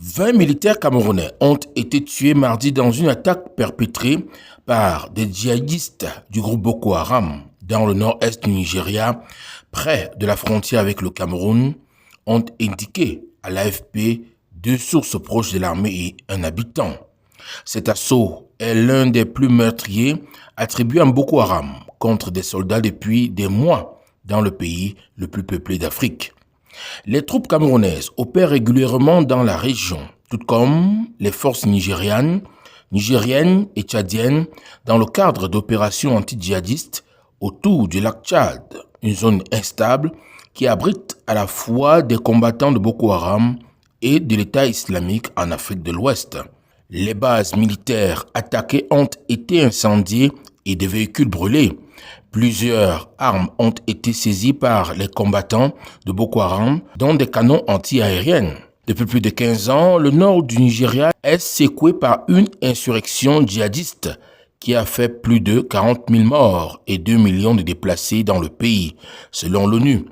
20 militaires camerounais ont été tués mardi dans une attaque perpétrée par des djihadistes du groupe Boko Haram dans le nord-est du Nigeria, près de la frontière avec le Cameroun, ont indiqué à l'AFP deux sources proches de l'armée et un habitant. Cet assaut est l'un des plus meurtriers attribués à Boko Haram contre des soldats depuis des mois dans le pays le plus peuplé d'Afrique. Les troupes camerounaises opèrent régulièrement dans la région, tout comme les forces nigériennes et tchadiennes dans le cadre d'opérations anti-djihadistes autour du lac Tchad, une zone instable qui abrite à la fois des combattants de Boko Haram et de l'État islamique en Afrique de l'Ouest. Les bases militaires attaquées ont été incendiées et des véhicules brûlés. Plusieurs armes ont été saisies par les combattants de Boko Haram, dont des canons anti-aériens. Depuis plus de 15 ans, le nord du Nigeria est secoué par une insurrection djihadiste qui a fait plus de 40 000 morts et 2 millions de déplacés dans le pays, selon l'ONU.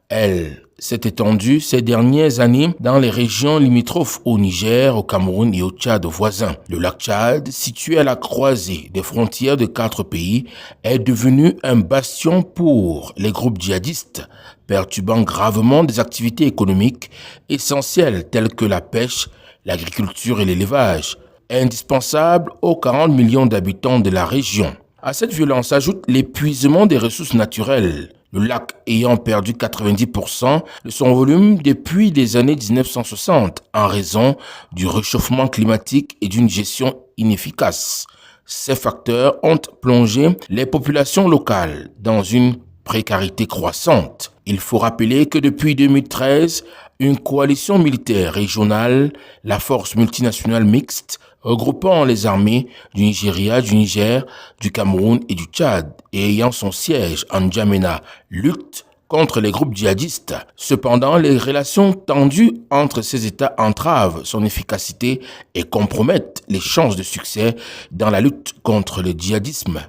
Elle s'est étendue ces dernières années dans les régions limitrophes au Niger, au Cameroun et au Tchad voisins. Le lac Tchad, situé à la croisée des frontières de 4 pays, est devenu un bastion pour les groupes djihadistes, perturbant gravement des activités économiques essentielles telles que la pêche, l'agriculture et l'élevage, indispensables aux 40 millions d'habitants de la région. À cette violence s'ajoute l'épuisement des ressources naturelles, le lac ayant perdu 90% de son volume depuis les années 1960 en raison du réchauffement climatique et d'une gestion inefficace. Ces facteurs ont plongé les populations locales dans une précarité croissante. Il faut rappeler que depuis 2013, une coalition militaire régionale, la force multinationale mixte, regroupant les armées du Nigeria, du Niger, du Cameroun et du Tchad et ayant son siège en N'Djamena, lutte contre les groupes djihadistes. Cependant, les relations tendues entre ces États entravent son efficacité et compromettent les chances de succès dans la lutte contre le djihadisme.